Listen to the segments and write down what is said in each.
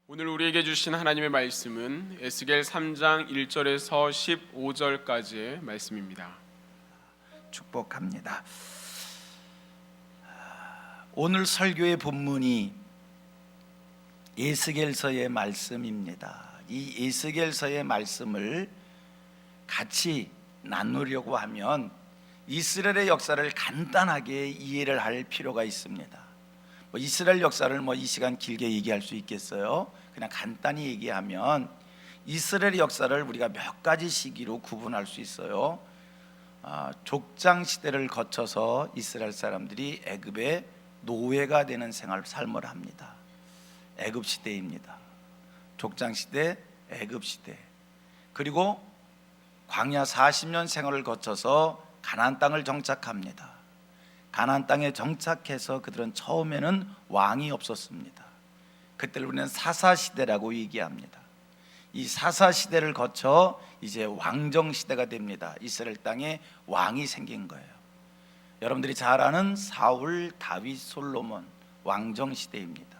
오늘 우리에게 주신 하나님의 말씀은 에스겔 3장 1절에서 15절까지의 말씀입니다. 축복합니다. 오늘 설교의 본문이 에스겔서의 말씀입니다. 이 에스겔서의 말씀을 같이 나누려고 하면 이스라엘의 역사를 간단하게 이해를 할 필요가 있습니다. 이스라엘 역사를 이 시간 길게 얘기할 수 있겠어요? 그냥 간단히 얘기하면 이스라엘 역사를 우리가 몇 가지 시기로 구분할 수 있어요. 족장 시대를 거쳐서 이스라엘 사람들이 애굽의 노예가 되는 삶을 합니다. 애굽 시대입니다. 족장 시대, 애굽 시대. 그리고 광야 40년 생활을 거쳐서 가나안 땅을 정착합니다. 가나안 땅에 정착해서 그들은 처음에는 왕이 없었습니다. 그때를 우리는 사사시대라고 얘기합니다. 이 사사시대를 거쳐 이제 왕정시대가 됩니다. 이스라엘 땅에 왕이 생긴 거예요. 여러분들이 잘 아는 사울, 다윗, 솔로몬 왕정시대입니다.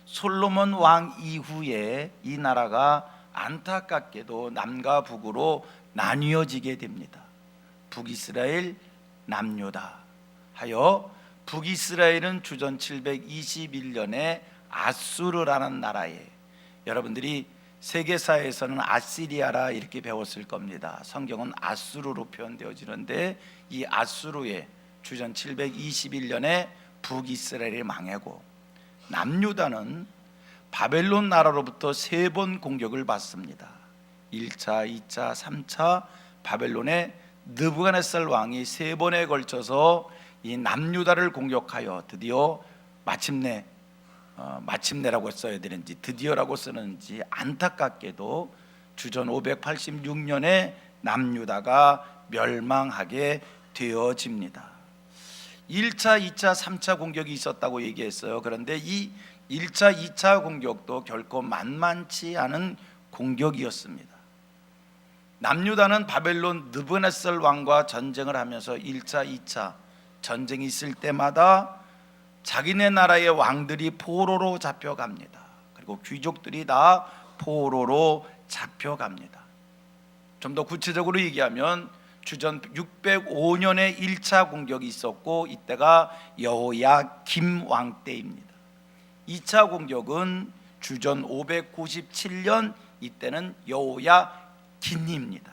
솔로몬 왕 이후에 이 나라가 안타깝게도 남과 북으로 나뉘어지게 됩니다. 북이스라엘, 남유다 하여 북이스라엘은 주전 721년에 아수르라는 나라에, 여러분들이 세계사에서는 아시리아라 이렇게 배웠을 겁니다. 성경은 아수르로 표현되어지는데 이 아수르의 주전 721년에 북이스라엘이 망하고 남유다는 바벨론 나라로부터 3번 공격을 받습니다. 1차, 2차, 3차 바벨론의 느부갓네살 왕이 3번에 걸쳐서 이 남유다를 공격하여 드디어 마침내라고 써야 되는지 드디어라고 쓰는지 안타깝게도 주전 586년에 남유다가 멸망하게 되어집니다. 1차, 2차, 3차 공격이 있었다고 얘기했어요. 그런데 이 1차, 2차 공격도 결코 만만치 않은 공격이었습니다. 남유다는 바벨론 느부갓네살 왕과 전쟁을 하면서 1차, 2차 전쟁이 있을 때마다 자기네 나라의 왕들이 포로로 잡혀갑니다. 그리고 귀족들이 다 포로로 잡혀갑니다. 좀 더 구체적으로 얘기하면 주전 605년에 1차 공격이 있었고 이때가 여호야김 왕 때입니다. 2차 공격은 주전 597년, 이때는 여호야긴입니다.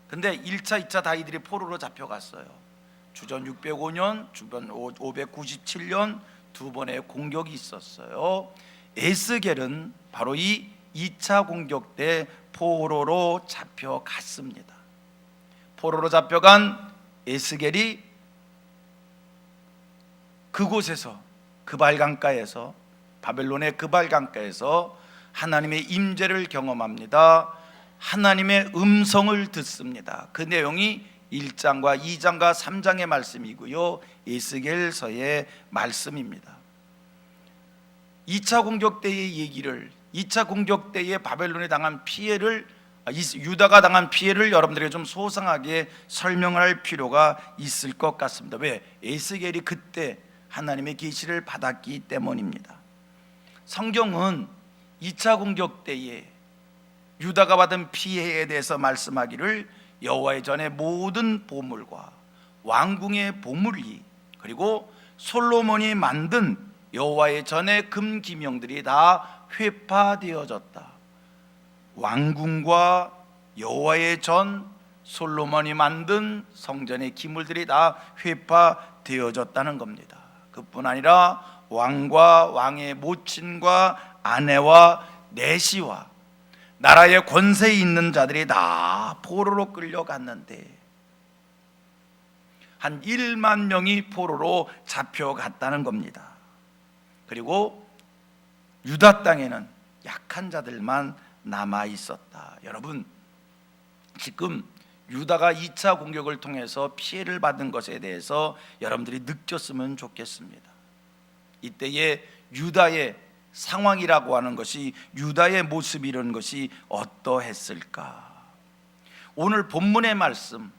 근데 1차, 2차 다 이들이 포로로 잡혀갔어요. 주전 605년, 주전 597년 두 번의 공격이 있었어요. 에스겔은 바로 이 2차 공격 때 포로로 잡혀갔습니다. 포로로 잡혀간 에스겔이 그곳에서, 그발강가에서, 바벨론의 그발강가에서 하나님의 임재를 경험합니다. 하나님의 음성을 듣습니다. 그 내용이 1장과 2장과 3장의 말씀이고요, 에스겔서의 말씀입니다. 2차 공격 때의 얘기를, 2차 공격 때에 바벨론에 당한 피해를, 유다가 당한 피해를 여러분들에게 좀 소상하게 설명을 할 필요가 있을 것 같습니다. 왜? 에스겔이 그때 하나님의 계시를 받았기 때문입니다. 성경은 2차 공격 때에 유다가 받은 피해에 대해서 말씀하기를 여호와의 전의 모든 보물과 왕궁의 보물이, 그리고 솔로몬이 만든 여호와의 전의 금기명들이 다 회파되어졌다. 왕궁과 여호와의 전, 솔로몬이 만든 성전의 기물들이 다 회파되어졌다는 겁니다. 그뿐 아니라 왕과 왕의 모친과 아내와 내시와 나라의 권세에 있는 자들이 다 포로로 끌려갔는데 한 1만 명이 포로로 잡혀갔다는 겁니다. 그리고 유다 땅에는 약한 자들만 남아 있었다. 여러분, 지금 유다가 2차 공격을 통해서 피해를 받은 것에 대해서 여러분들이 느꼈으면 좋겠습니다. 이때의 유다의 상황이라고 하는 것이, 유다의 모습이라는 것이 어떠했을까? 오늘 본문의 말씀,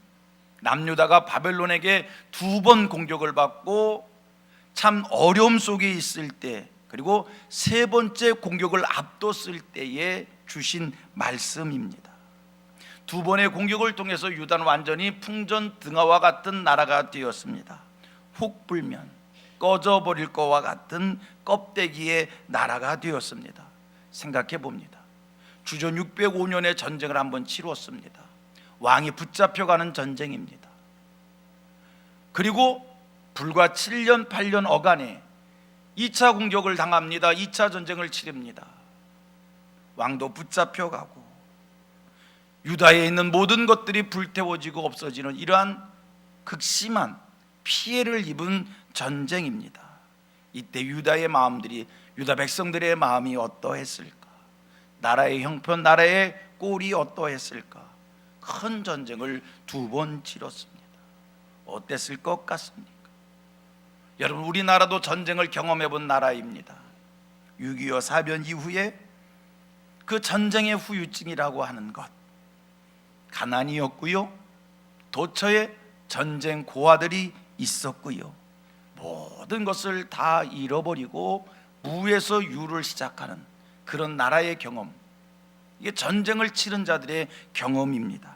남유다가 바벨론에게 2번 공격을 받고 참 어려움 속에 있을 때 그리고 세 번째 공격을 앞뒀을 때에 주신 말씀입니다. 두 번의 공격을 통해서 유다는 완전히 풍전등화와 같은 나라가 되었습니다. 훅 불면 꺼져버릴 것과 같은 껍데기의 나라가 되었습니다. 생각해 봅니다. 주전 605년에 전쟁을 한번 치루었습니다. 왕이 붙잡혀가는 전쟁입니다. 그리고 불과 7년 8년 어간에 2차 공격을 당합니다. 2차 전쟁을 치릅니다. 왕도 붙잡혀가고 유다에 있는 모든 것들이 불태워지고 없어지는 이러한 극심한 피해를 입은 전쟁입니다. 이때 유다의 마음들이, 유다 백성들의 마음이 어떠했을까? 나라의 형편, 나라의 꼴이 어떠했을까? 큰 전쟁을 두 번 치렀습니다. 어땠을 것 같습니까? 여러분, 우리나라도 전쟁을 경험해 본 나라입니다. 6.25 사변 이후에 그 전쟁의 후유증이라고 하는 것, 가난이었고요, 도처에 전쟁 고아들이 있었고요, 모든 것을 다 잃어버리고 무에서 유를 시작하는 그런 나라의 경험, 이게 전쟁을 치른 자들의 경험입니다.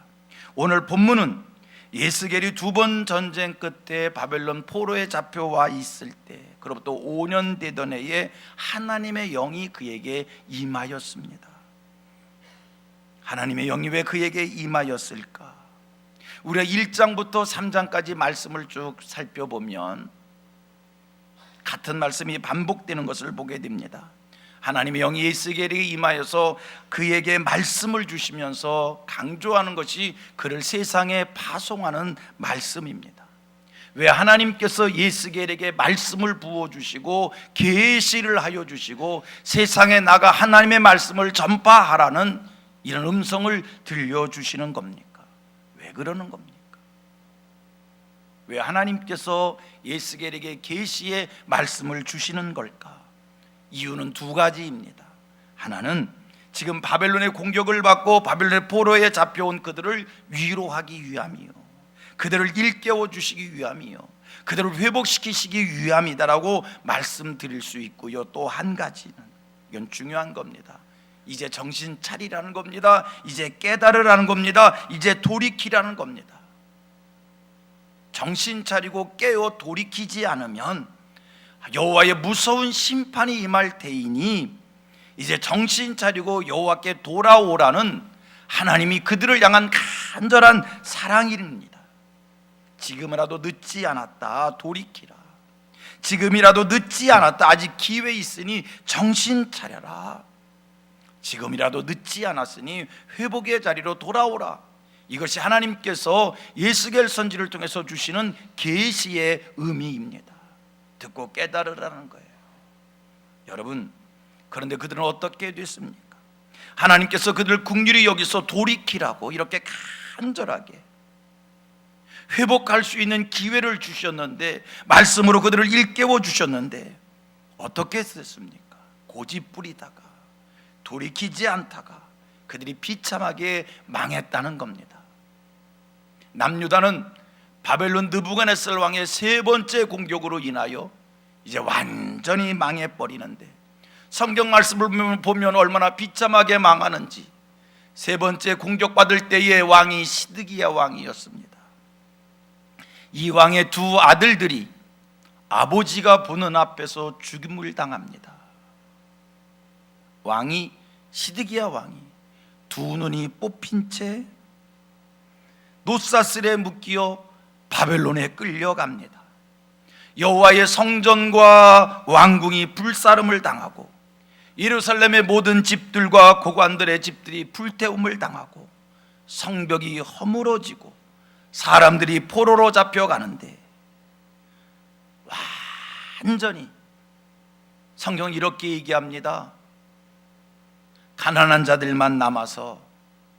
오늘 본문은 예스겔이 두 번 전쟁 끝에 바벨론 포로에 잡혀와 있을 때, 그로부터 5년 되던 해에 하나님의 영이 그에게 임하였습니다. 하나님의 영이 왜 그에게 임하였을까? 우리가 1장부터 3장까지 말씀을 쭉 살펴보면 같은 말씀이 반복되는 것을 보게 됩니다. 하나님의 영이 예스겔에게 임하여서 그에게 말씀을 주시면서 강조하는 것이 그를 세상에 파송하는 말씀입니다. 왜 하나님께서 예스겔에게 말씀을 부어주시고 계시를 하여 주시고 세상에 나가 하나님의 말씀을 전파하라는 이런 음성을 들려주시는 겁니까? 왜 그러는 겁니까? 왜 하나님께서 예스겔에게 계시의 말씀을 주시는 걸까? 이유는 두 가지입니다. 하나는 지금 바벨론의 공격을 받고 바벨론의 포로에 잡혀온 그들을 위로하기 위함이요, 그들을 일깨워 주시기 위함이요, 그들을 회복시키시기 위함이다라고 말씀드릴 수 있고요. 또 한 가지는, 이건 중요한 겁니다. 이제 정신 차리라는 겁니다. 이제 깨달으라는 겁니다. 이제 돌이키라는 겁니다. 정신 차리고 깨어 돌이키지 않으면 여호와의 무서운 심판이 임할 테이니, 이제 정신 차리고 여호와께 돌아오라는 하나님이 그들을 향한 간절한 사랑입니다. 지금이라도 늦지 않았다, 돌이키라. 지금이라도 늦지 않았다, 아직 기회 있으니 정신 차려라. 지금이라도 늦지 않았으니 회복의 자리로 돌아오라. 이것이 하나님께서 예스겔 선지를 통해서 주시는 계시의 의미입니다. 듣고 깨달으라는 거예요. 여러분, 그런데 그들은 어떻게 됐습니까? 하나님께서 그들을 긍휼히 여기서 돌이키라고 이렇게 간절하게 회복할 수 있는 기회를 주셨는데, 말씀으로 그들을 일깨워 주셨는데 어떻게 됐습니까? 고집 부리다가 돌이키지 않다가 그들이 비참하게 망했다는 겁니다. 남유다는 바벨론 느부갓네살 왕의 세 번째 공격으로 인하여 이제 완전히 망해버리는데, 성경 말씀을 보면 얼마나 비참하게 망하는지. 세 번째 공격받을 때의 왕이 시드기야 왕이었습니다. 이 왕의 두 아들들이 아버지가 보는 앞에서 죽임을 당합니다. 왕이, 시드기야 왕이 두 눈이 뽑힌 채 노사슬에 묶여 바벨론에 끌려갑니다. 여호와의 성전과 왕궁이 불사름을 당하고 예루살렘의 모든 집들과 고관들의 집들이 불태움을 당하고 성벽이 허물어지고 사람들이 포로로 잡혀가는데, 완전히 성경은 이렇게 얘기합니다. 가난한 자들만 남아서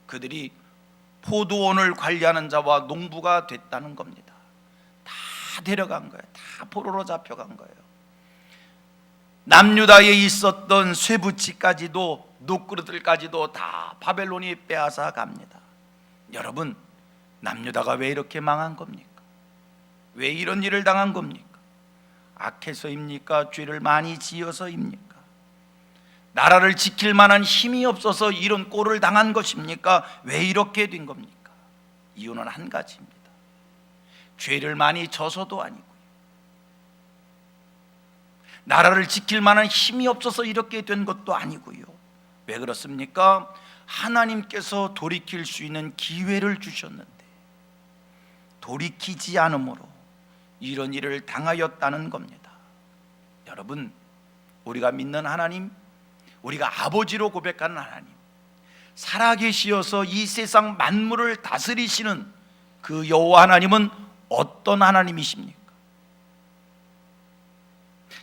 그들이 포도원을 관리하는 자와 농부가 됐다는 겁니다. 다 데려간 거예요. 다 포로로 잡혀간 거예요. 남유다에 있었던 쇠붙이까지도, 녹그릇들까지도 다 바벨론이 빼앗아 갑니다. 여러분, 남유다가 왜 이렇게 망한 겁니까? 왜 이런 일을 당한 겁니까? 악해서입니까? 죄를 많이 지어서입니까? 나라를 지킬 만한 힘이 없어서 이런 꼴을 당한 것입니까? 왜 이렇게 된 겁니까? 이유는 한 가지입니다. 죄를 많이 져서도 아니고, 나라를 지킬 만한 힘이 없어서 이렇게 된 것도 아니고요. 왜 그렇습니까? 하나님께서 돌이킬 수 있는 기회를 주셨는데 돌이키지 않으므로 이런 일을 당하였다는 겁니다. 여러분, 우리가 믿는 하나님, 우리가 아버지로 고백하는 하나님, 살아계시어서 이 세상 만물을 다스리시는 그 여호와 하나님은 어떤 하나님이십니까?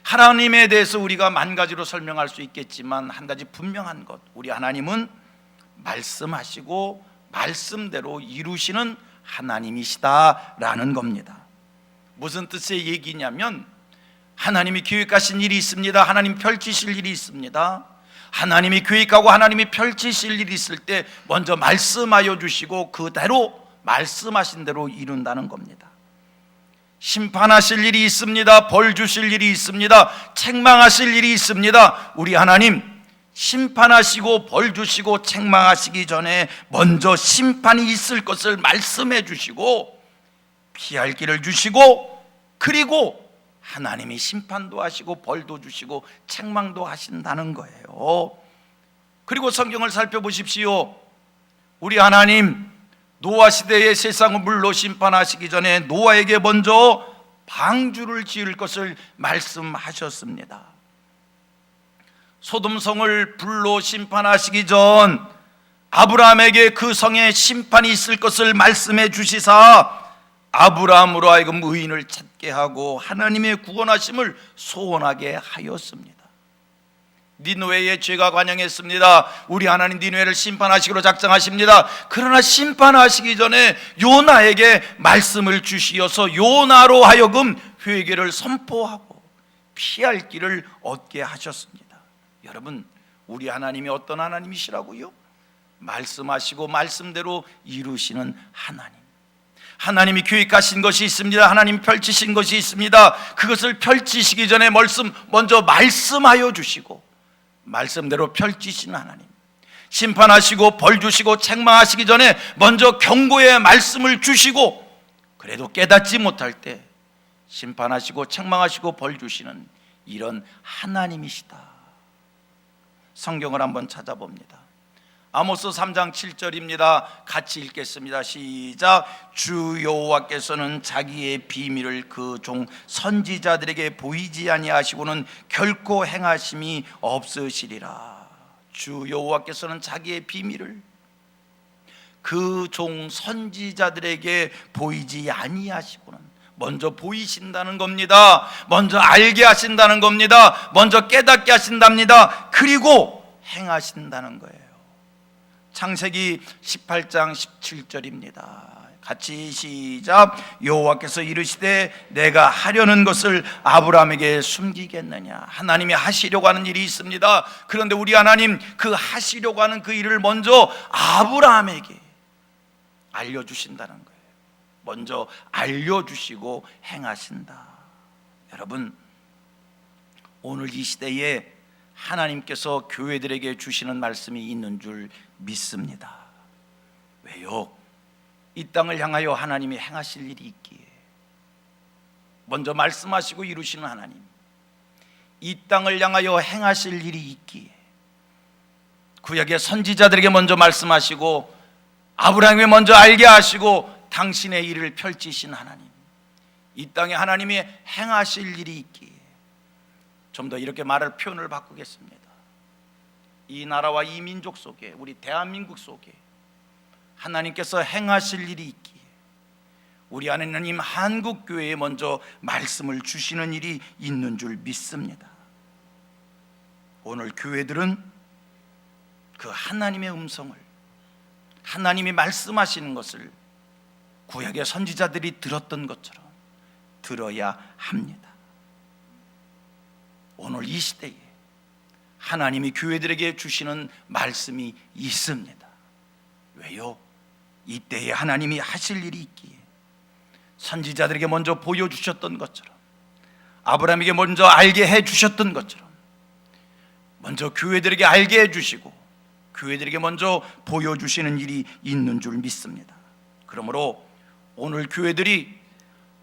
하나님에 대해서 우리가 만 가지로 설명할 수 있겠지만 한 가지 분명한 것, 우리 하나님은 말씀하시고 말씀대로 이루시는 하나님이시다라는 겁니다. 무슨 뜻의 얘기냐면, 하나님이 계획하신 일이 있습니다. 하나님 펼치실 일이 있습니다. 하나님이 계획하고 하나님이 펼치실 일이 있을 때 먼저 말씀하여 주시고 그대로 말씀하신 대로 이룬다는 겁니다. 심판하실 일이 있습니다. 벌 주실 일이 있습니다. 책망하실 일이 있습니다. 우리 하나님 심판하시고 벌 주시고 책망하시기 전에 먼저 심판이 있을 것을 말씀해 주시고 피할 길을 주시고, 그리고 하나님이 심판도 하시고 벌도 주시고 책망도 하신다는 거예요. 그리고 성경을 살펴보십시오. 우리 하나님 노아 시대의 세상을 물로 심판하시기 전에 노아에게 먼저 방주를 지을 것을 말씀하셨습니다. 소돔성을 불로 심판하시기 전 아브라함에게 그 성에 심판이 있을 것을 말씀해 주시사 아브라함으로 하여금 의인을 찾게 하고 하나님의 구원하심을 소원하게 하였습니다. 니느웨의 죄가 관영했습니다. 우리 하나님 니느웨를 심판하시기로 작정하십니다. 그러나 심판하시기 전에 요나에게 말씀을 주시어서 요나로 하여금 회개를 선포하고 피할 길을 얻게 하셨습니다. 여러분, 우리 하나님이 어떤 하나님이시라고요? 말씀하시고 말씀대로 이루시는 하나님. 하나님이 계획하신 것이 있습니다. 하나님 펼치신 것이 있습니다. 그것을 펼치시기 전에 먼저 말씀하여 주시고 말씀대로 펼치시는 하나님. 심판하시고 벌 주시고 책망하시기 전에 먼저 경고의 말씀을 주시고, 그래도 깨닫지 못할 때 심판하시고 책망하시고 벌 주시는 이런 하나님이시다. 성경을 한번 찾아봅니다. 아모스 3장 7절입니다. 같이 읽겠습니다. 시작. 주 여호와께서는 자기의 비밀을 그 종 선지자들에게 보이지 아니하시고는 결코 행하심이 없으시리라. 주 여호와께서는 자기의 비밀을 그 종 선지자들에게 보이지 아니하시고는, 먼저 보이신다는 겁니다. 먼저 알게 하신다는 겁니다. 먼저 깨닫게 하신답니다. 그리고 행하신다는 거예요. 창세기 18장 17절입니다. 같이 시작. 여호와께서 이르시되 내가 하려는 것을 아브라함에게 숨기겠느냐. 하나님이 하시려고 하는 일이 있습니다. 그런데 우리 하나님 그 하시려고 하는 그 일을 먼저 아브라함에게 알려주신다는 거예요. 먼저 알려주시고 행하신다. 여러분, 오늘 이 시대에 하나님께서 교회들에게 주시는 말씀이 있는 줄 믿습니다. 왜요? 이 땅을 향하여 하나님이 행하실 일이 있기에, 먼저 말씀하시고 이루시는 하나님, 이 땅을 향하여 행하실 일이 있기에 구약의 선지자들에게 먼저 말씀하시고 아브라함이 먼저 알게 하시고 당신의 일을 펼치신 하나님, 이 땅에 하나님이 행하실 일이 있기에, 좀 더 이렇게 표현을 바꾸겠습니다. 이 나라와 이 민족 속에, 우리 대한민국 속에 하나님께서 행하실 일이 있기에 우리 하나님 한국교회에 먼저 말씀을 주시는 일이 있는 줄 믿습니다. 오늘 교회들은 그 하나님의 음성을, 하나님이 말씀하시는 것을 구약의 선지자들이 들었던 것처럼 들어야 합니다. 오늘 이 시대에 하나님이 교회들에게 주시는 말씀이 있습니다. 왜요? 이때에 하나님이 하실 일이 있기에 선지자들에게 먼저 보여주셨던 것처럼 아브라함에게 먼저 알게 해 주셨던 것처럼 먼저 교회들에게 알게 해 주시고 교회들에게 먼저 보여주시는 일이 있는 줄 믿습니다. 그러므로 오늘 교회들이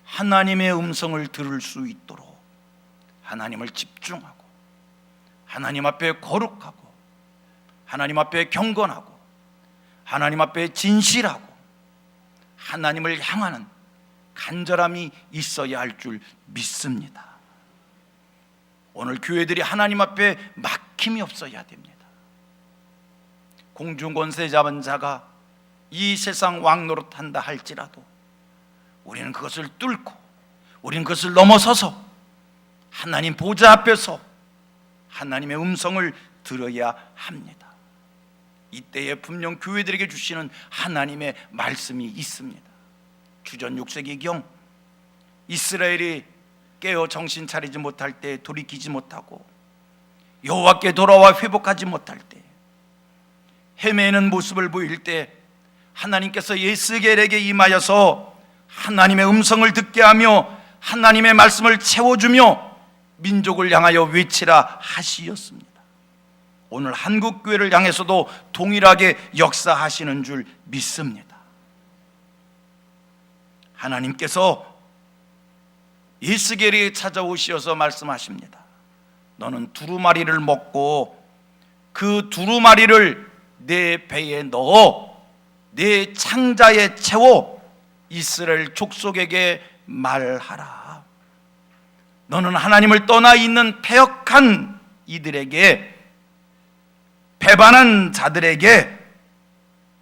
하나님의 음성을 들을 수 있도록 하나님을 집중하고 하나님 앞에 거룩하고 하나님 앞에 경건하고 하나님 앞에 진실하고 하나님을 향하는 간절함이 있어야 할 줄 믿습니다. 오늘 교회들이 하나님 앞에 막힘이 없어야 됩니다. 공중권세 잡은 자가 이 세상 왕노릇한다 할지라도 우리는 그것을 뚫고 우리는 그것을 넘어서서 하나님 보좌 앞에서 하나님의 음성을 들어야 합니다. 이때에 분명 교회들에게 주시는 하나님의 말씀이 있습니다. 주전 6세기경 이스라엘이 깨어 정신 차리지 못할 때, 돌이키지 못하고 여호와께 돌아와 회복하지 못할 때, 헤매는 모습을 보일 때 하나님께서 에스겔에게 임하여서 하나님의 음성을 듣게 하며 하나님의 말씀을 채워주며 민족을 향하여 외치라 하시었습니다. 오늘 한국교회를 향해서도 동일하게 역사하시는 줄 믿습니다. 하나님께서 에스겔이 찾아오시어서 말씀하십니다. 너는 두루마리를 먹고 그 두루마리를 내 배에 넣어 내 창자에 채워 이스라엘 족속에게 말하라. 너는 하나님을 떠나 있는 패역한 이들에게, 배반한 자들에게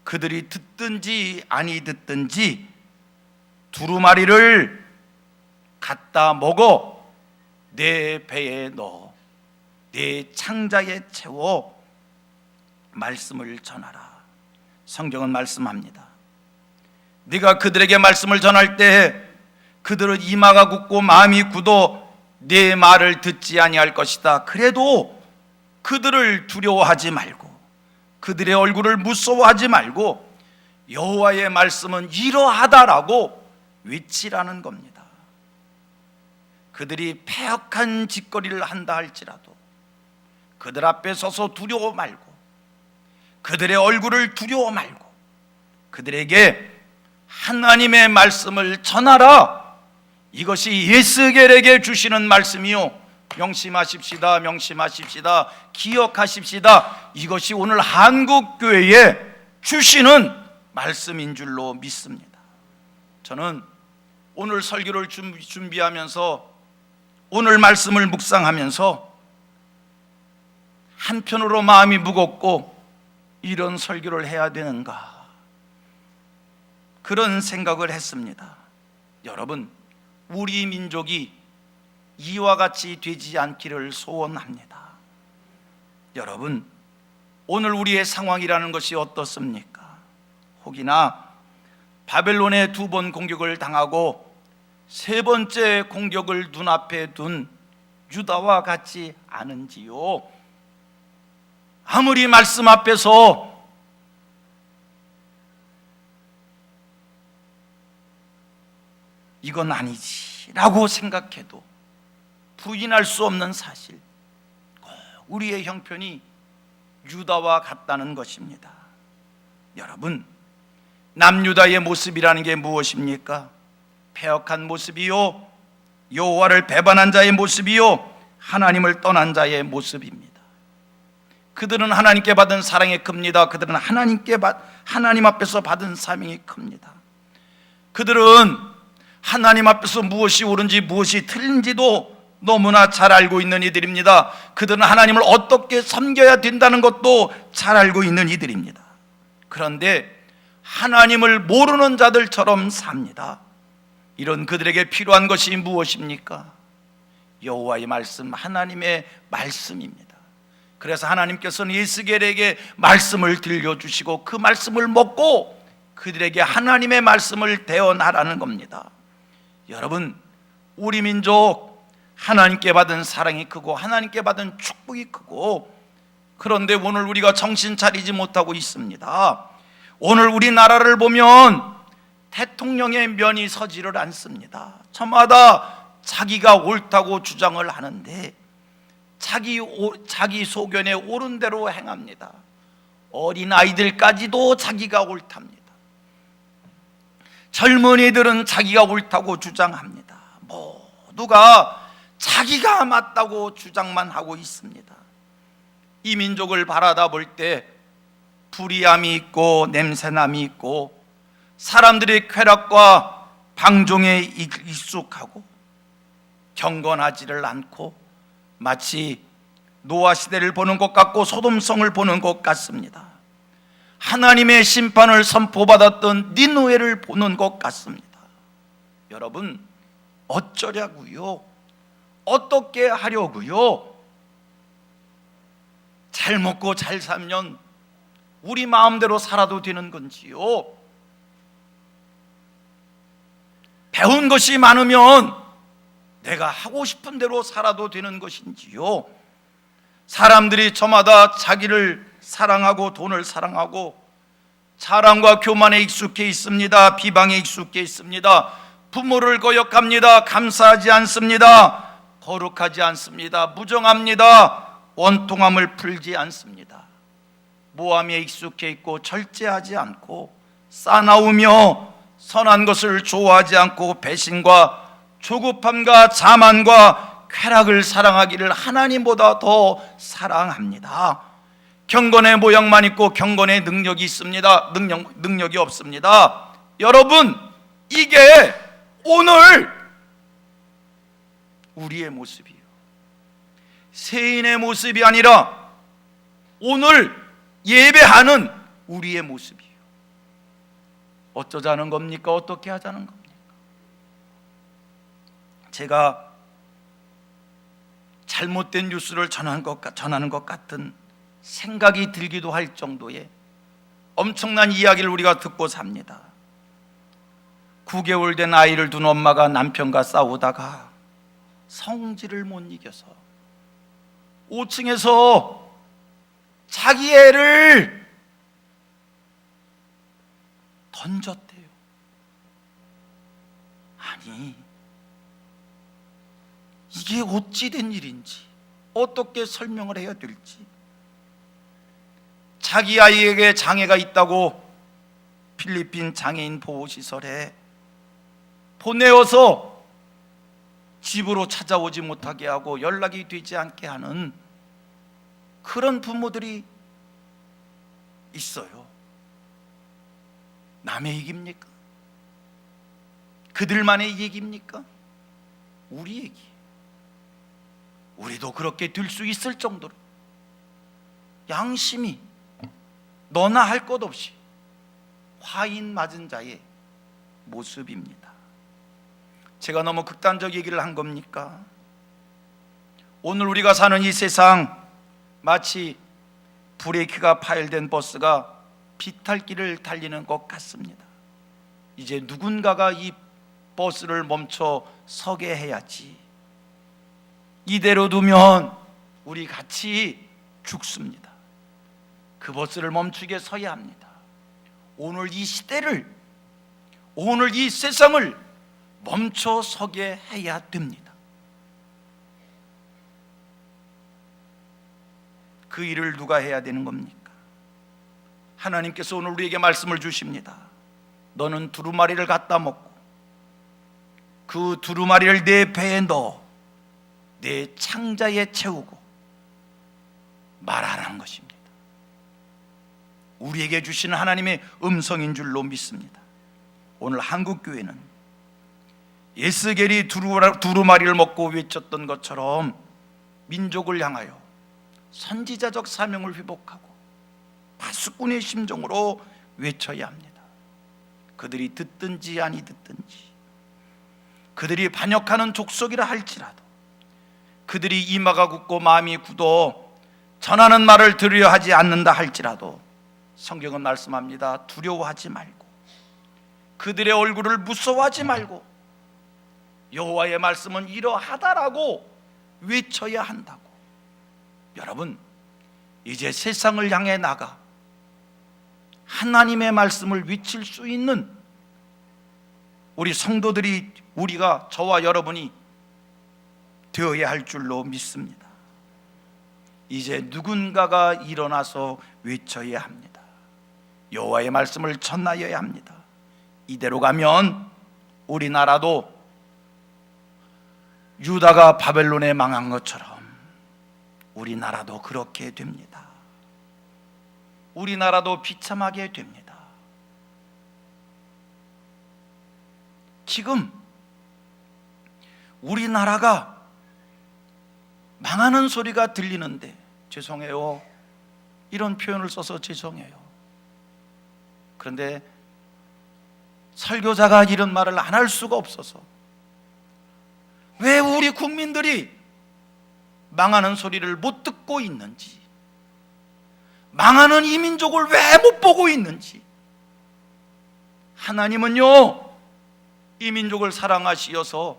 그들이 듣든지 아니 듣든지 두루마리를 갖다 먹어 내 배에 넣어 내 창자에 채워 말씀을 전하라. 성경은 말씀합니다. 네가 그들에게 말씀을 전할 때 그들은 이마가 굳고 마음이 굳어 네 말을 듣지 아니할 것이다. 그래도 그들을 두려워하지 말고 그들의 얼굴을 무서워하지 말고 여호와의 말씀은 이러하다라고 외치라는 겁니다. 그들이 패역한 짓거리를 한다 할지라도 그들 앞에 서서 두려워 말고 그들의 얼굴을 두려워 말고 그들에게 하나님의 말씀을 전하라. 이것이 에스겔에게 주시는 말씀이요, 명심하십시다, 명심하십시다, 기억하십시다. 이것이 오늘 한국교회에 주시는 말씀인 줄로 믿습니다. 저는 오늘 설교를 준비하면서 오늘 말씀을 묵상하면서 한편으로 마음이 무겁고 이런 설교를 해야 되는가 그런 생각을 했습니다. 여러분, 우리 민족이 이와 같이 되지 않기를 소원합니다. 여러분, 오늘 우리의 상황이라는 것이 어떻습니까? 혹이나 바벨론에 2번 공격을 당하고 3번째 공격을 눈앞에 둔 유다와 같지 않은지요? 아무리 말씀 앞에서 이건 아니지라고 생각해도 부인할 수 없는 사실, 우리의 형편이 유다와 같다는 것입니다. 여러분, 남유다의 모습이라는 게 무엇입니까? 패역한 모습이요, 여호와를 배반한 자의 모습이요, 하나님을 떠난 자의 모습입니다. 그들은 하나님께 받은 사랑이 큽니다. 그들은 하나님 앞에서 받은 사명이 큽니다. 그들은 하나님 앞에서 무엇이 옳은지 무엇이 틀린지도 너무나 잘 알고 있는 이들입니다. 그들은 하나님을 어떻게 섬겨야 된다는 것도 잘 알고 있는 이들입니다. 그런데 하나님을 모르는 자들처럼 삽니다. 이런 그들에게 필요한 것이 무엇입니까? 여호와의 말씀, 하나님의 말씀입니다. 그래서 하나님께서는 에스겔에게 말씀을 들려주시고 그 말씀을 먹고 그들에게 하나님의 말씀을 대언하라는 겁니다. 여러분, 우리 민족 하나님께 받은 사랑이 크고 하나님께 받은 축복이 크고, 그런데 오늘 우리가 정신 차리지 못하고 있습니다. 오늘 우리나라를 보면 대통령의 면이 서지를 않습니다. 저마다 자기가 옳다고 주장을 하는데 자기 소견에 옳은 대로 행합니다. 어린 아이들까지도 자기가 옳답니다. 젊은이들은 자기가 옳다고 주장합니다. 모두가 자기가 맞다고 주장만 하고 있습니다. 이 민족을 바라다 볼 때 불의함이 있고 냄새남이 있고 사람들의 쾌락과 방종에 익숙하고 경건하지를 않고 마치 노아 시대를 보는 것 같고 소돔성을 보는 것 같습니다. 하나님의 심판을 선포받았던 니느웨를 보는 것 같습니다. 여러분, 어쩌려고요? 어떻게 하려고요? 잘 먹고 잘 살면 우리 마음대로 살아도 되는 건지요? 배운 것이 많으면 내가 하고 싶은 대로 살아도 되는 것인지요? 사람들이 저마다 자기를 사랑하고 돈을 사랑하고 자랑과 교만에 익숙해 있습니다. 비방에 익숙해 있습니다. 부모를 거역합니다. 감사하지 않습니다. 거룩하지 않습니다. 무정합니다. 원통함을 풀지 않습니다. 모함에 익숙해 있고 절제하지 않고 싸나우며 선한 것을 좋아하지 않고 배신과 조급함과 자만과 쾌락을 사랑하기를 하나님보다 더 사랑합니다. 경건의 모양만 있고 경건의 능력이 있습니다. 능력이 없습니다. 여러분, 이게 오늘 우리의 모습이에요. 세인의 모습이 아니라 오늘 예배하는 우리의 모습이에요. 어쩌자는 겁니까? 어떻게 하자는 겁니까? 제가 잘못된 뉴스를 전하는 것 같은 생각이 들기도 할 정도의 엄청난 이야기를 우리가 듣고 삽니다. 9개월 된 아이를 둔 엄마가 남편과 싸우다가 성질을 못 이겨서 5층에서 자기 애를 던졌대요. 아니, 이게 어찌 된 일인지, 어떻게 설명을 해야 될지. 자기 아이에게 장애가 있다고 필리핀 장애인 보호시설에 보내어서 집으로 찾아오지 못하게 하고 연락이 되지 않게 하는 그런 부모들이 있어요. 남의 얘기입니까? 그들만의 얘기입니까? 우리 얘기. 우리도 그렇게 될 수 있을 정도로 양심이 너나 할 것 없이 화인 맞은 자의 모습입니다. 제가 너무 극단적 얘기를 한 겁니까? 오늘 우리가 사는 이 세상 마치 브레이크가 파열된 버스가 비탈길을 달리는 것 같습니다. 이제 누군가가 이 버스를 멈춰 서게 해야지. 이대로 두면 우리 같이 죽습니다. 그 버스를 멈추게 서야 합니다. 오늘 이 시대를, 오늘 이 세상을 멈춰 서게 해야 됩니다. 그 일을 누가 해야 되는 겁니까? 하나님께서 오늘 우리에게 말씀을 주십니다. 너는 두루마리를 갖다 먹고 그 두루마리를 내 배에 넣어 내 창자에 채우고 말하라는 것입니다. 우리에게 주시는 하나님의 음성인 줄로 믿습니다. 오늘 한국교회는 에스겔이 두루마리를 먹고 외쳤던 것처럼 민족을 향하여 선지자적 사명을 회복하고 파수꾼의 심정으로 외쳐야 합니다. 그들이 듣든지 아니 듣든지, 그들이 반역하는 족속이라 할지라도, 그들이 이마가 굳고 마음이 굳어 전하는 말을 들으려 하지 않는다 할지라도 성경은 말씀합니다. 두려워하지 말고 그들의 얼굴을 무서워하지 말고 여호와의 말씀은 이러하다라고 외쳐야 한다고. 여러분, 이제 세상을 향해 나가 하나님의 말씀을 외칠 수 있는 우리 성도들이, 우리가, 저와 여러분이 되어야 할 줄로 믿습니다. 이제 누군가가 일어나서 외쳐야 합니다. 여호와의 말씀을 전하여야 합니다. 이대로 가면 우리나라도 유다가 바벨론에 망한 것처럼 우리나라도 그렇게 됩니다. 우리나라도 비참하게 됩니다. 지금 우리나라가 망하는 소리가 들리는데, 죄송해요, 이런 표현을 써서 죄송해요. 그런데 설교자가 이런 말을 안 할 수가 없어서, 왜 우리 국민들이 망하는 소리를 못 듣고 있는지, 망하는 이 민족을 왜 못 보고 있는지. 하나님은요, 이 민족을 사랑하시어서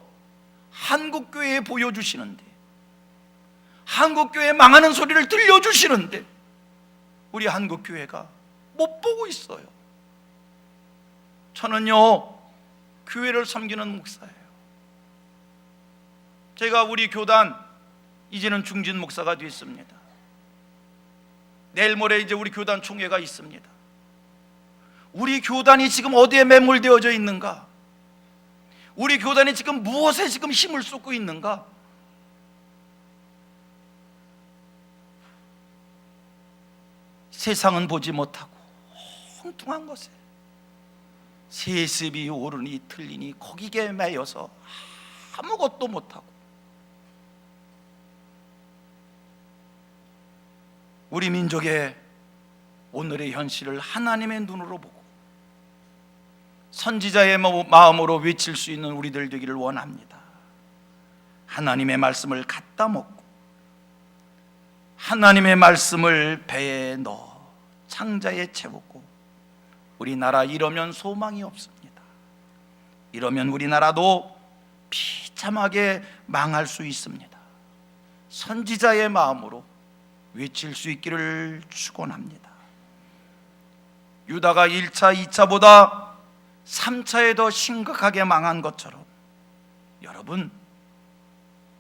한국교회에 보여주시는데, 한국교회 망하는 소리를 들려주시는데 우리 한국교회가 못 보고 있어요. 저는요, 교회를 섬기는 목사예요. 제가 우리 교단 이제는 중진 목사가 됐습니다. 내일 모레 이제 우리 교단 총회가 있습니다. 우리 교단이 지금 어디에 매몰되어져 있는가? 우리 교단이 지금 무엇에 지금 힘을 쏟고 있는가? 세상은 보지 못하고 엉뚱한 것에 세습이 오르니 틀리니 거기에 매여서 아무것도 못하고, 우리 민족의 오늘의 현실을 하나님의 눈으로 보고 선지자의 마음으로 외칠 수 있는 우리들 되기를 원합니다. 하나님의 말씀을 갖다 먹고 하나님의 말씀을 배에 넣어 창자에 채우고, 우리나라 이러면 소망이 없습니다. 이러면 우리나라도 비참하게 망할 수 있습니다. 선지자의 마음으로 외칠 수 있기를 축원합니다. 유다가 1차, 2차보다 3차에 더 심각하게 망한 것처럼 여러분,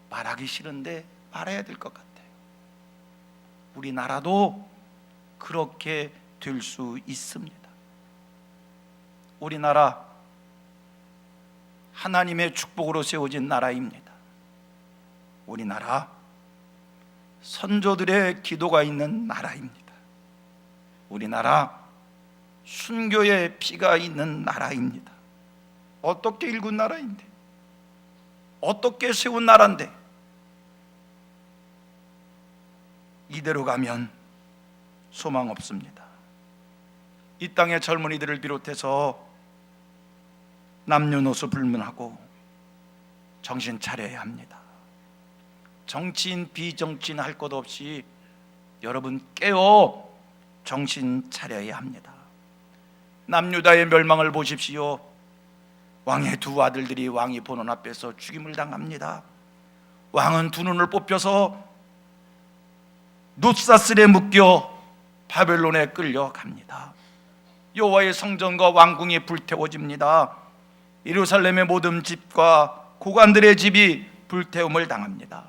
말하기 싫은데 말해야 될 것 같아요. 우리나라도 그렇게 될 수 있습니다. 우리나라 하나님의 축복으로 세워진 나라입니다. 우리나라 선조들의 기도가 있는 나라입니다. 우리나라 순교의 피가 있는 나라입니다. 어떻게 일군 나라인데, 어떻게 세운 나라인데, 이대로 가면 소망 없습니다. 이 땅의 젊은이들을 비롯해서 남녀노소 불문하고 정신 차려야 합니다. 정치인 비정치인 할 것 없이 여러분 깨어 정신 차려야 합니다. 남유다의 멸망을 보십시오. 왕의 두 아들들이 왕이 보는 앞에서 죽임을 당합니다. 왕은 두 눈을 뽑혀서 놋사슬에 묶여 바벨론에 끌려갑니다. 여호와의 성전과 왕궁이 불태워집니다. 예루살렘의 모든 집과 고관들의 집이 불태움을 당합니다.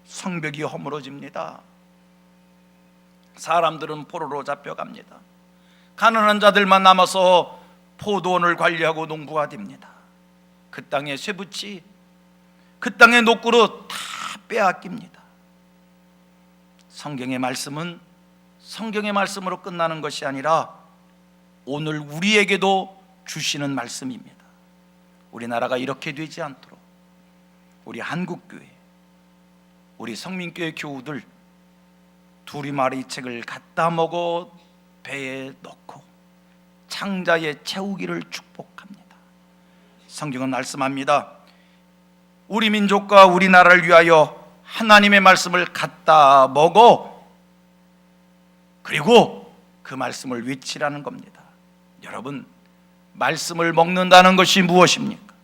성벽이 허물어집니다. 사람들은 포로로 잡혀갑니다. 가난한 자들만 남아서 포도원을 관리하고 농부가 됩니다. 그 땅의 쇠붙이, 그 땅의 녹그릇 다 빼앗깁니다. 성경의 말씀은 성경의 말씀으로 끝나는 것이 아니라 오늘 우리에게도 주시는 말씀입니다. 우리나라가 이렇게 되지 않도록 우리 한국교회, 우리 성민교회 교우들 두리마리 책을 갖다 먹어 배에 넣고 창자에 채우기를 축복합니다. 성경은 말씀합니다. 우리 민족과 우리나라를 위하여 하나님의 말씀을 갖다 먹어, 그리고 그 말씀을 외치라는 겁니다. 여러분, 말씀을 먹는다는 것이 무엇입니까?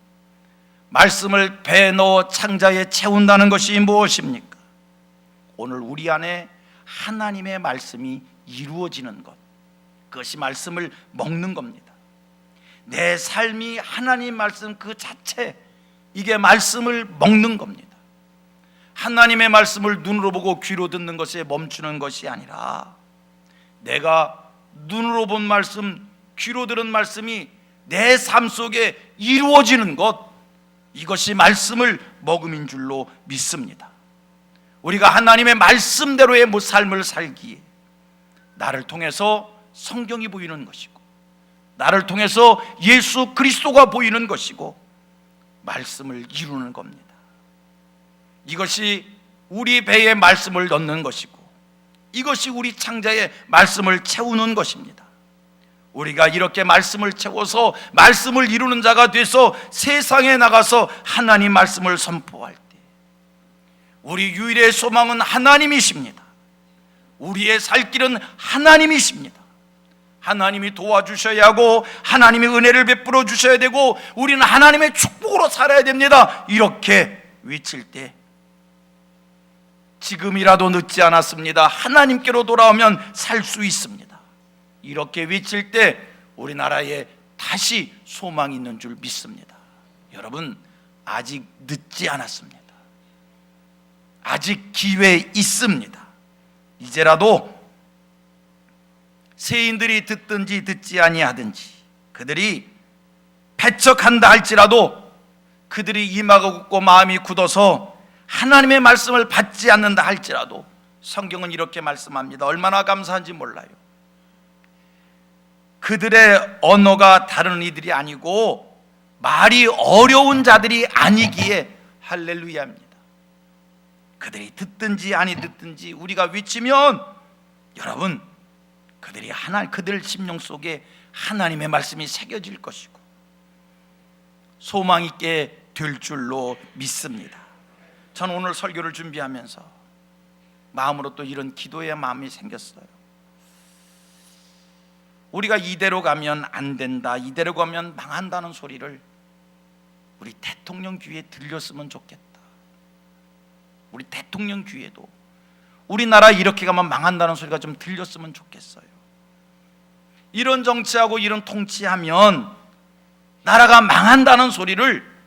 말씀을 배에 넣어 창자에 채운다는 것이 무엇입니까? 오늘 우리 안에 하나님의 말씀이 이루어지는 것, 그것이 말씀을 먹는 겁니다. 내 삶이 하나님 말씀 그 자체, 이게 말씀을 먹는 겁니다. 하나님의 말씀을 눈으로 보고 귀로 듣는 것에 멈추는 것이 아니라 내가 눈으로 본 말씀, 귀로 들은 말씀이 내 삶 속에 이루어지는 것, 이것이 말씀을 먹음인 줄로 믿습니다. 우리가 하나님의 말씀대로의 삶을 살기에 나를 통해서 성경이 보이는 것이고, 나를 통해서 예수 그리스도가 보이는 것이고, 말씀을 이루는 겁니다. 이것이 우리 배에 말씀을 넣는 것이고, 이것이 우리 창자에 말씀을 채우는 것입니다. 우리가 이렇게 말씀을 채워서 말씀을 이루는 자가 돼서 세상에 나가서 하나님 말씀을 선포할 때, 우리 유일의 소망은 하나님이십니다. 우리의 살 길은 하나님이십니다. 하나님이 도와주셔야 하고, 하나님이 은혜를 베풀어 주셔야 되고, 우리는 하나님의 축복으로 살아야 됩니다. 이렇게 외칠 때 지금이라도 늦지 않았습니다. 하나님께로 돌아오면 살 수 있습니다. 이렇게 외칠 때 우리나라에 다시 소망이 있는 줄 믿습니다. 여러분, 아직 늦지 않았습니다. 아직 기회 있습니다. 이제라도 세인들이 듣든지 듣지 아니하든지, 그들이 배척한다 할지라도, 그들이 이마가 굳고 마음이 굳어서 하나님의 말씀을 받지 않는다 할지라도, 성경은 이렇게 말씀합니다. 얼마나 감사한지 몰라요. 그들의 언어가 다른 이들이 아니고 말이 어려운 자들이 아니기에 할렐루야입니다. 그들이 듣든지 아니 듣든지 우리가 외치면, 여러분, 그들 심령 속에 하나님의 말씀이 새겨질 것이고 소망 있게 될 줄로 믿습니다. 저는 오늘 설교를 준비하면서 마음으로 또 이런 기도의 마음이 생겼어요. 우리가 이대로 가면 안 된다, 이대로 가면 망한다는 소리를 우리 대통령 귀에 들렸으면 좋겠다. 우리 대통령 귀에도 우리나라 이렇게 가면 망한다는 소리가 좀 들렸으면 좋겠어요. 이런 정치하고 이런 통치하면 나라가 망한다는 소리를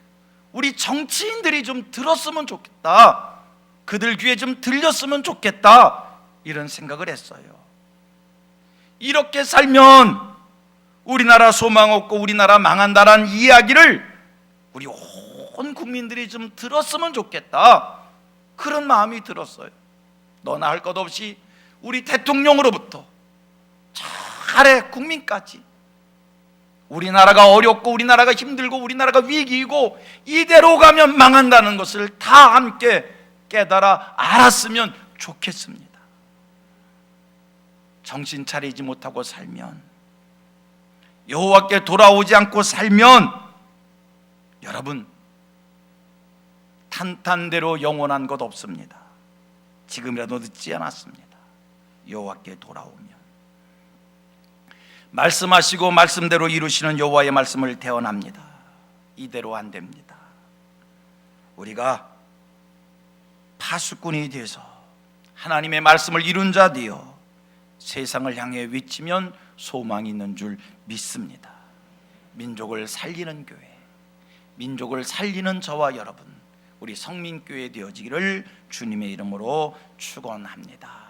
우리 정치인들이 좀 들었으면 좋겠다. 그들 귀에 좀 들렸으면 좋겠다. 이런 생각을 했어요. 이렇게 살면 우리나라 소망 없고 우리나라 망한다라는 이야기를 우리 온 국민들이 좀 들었으면 좋겠다. 그런 마음이 들었어요. 너나 할 것 없이 우리 대통령으로부터 저 아래 국민까지 우리나라가 어렵고 우리나라가 힘들고 우리나라가 위기이고 이대로 가면 망한다는 것을 다 함께 깨달아 알았으면 좋겠습니다. 정신 차리지 못하고 살면, 여호와께 돌아오지 않고 살면, 여러분, 탄탄대로 영원한 것 없습니다. 지금이라도 늦지 않았습니다. 여호와께 돌아오면 말씀하시고 말씀대로 이루시는 여호와의 말씀을 대언합니다. 이대로 안 됩니다. 우리가 파수꾼이 되어서 하나님의 말씀을 이룬 자 되어 세상을 향해 외치면 소망이 있는 줄 믿습니다. 민족을 살리는 교회, 민족을 살리는 저와 여러분, 우리 성민교회 되어지기를 주님의 이름으로 축원합니다.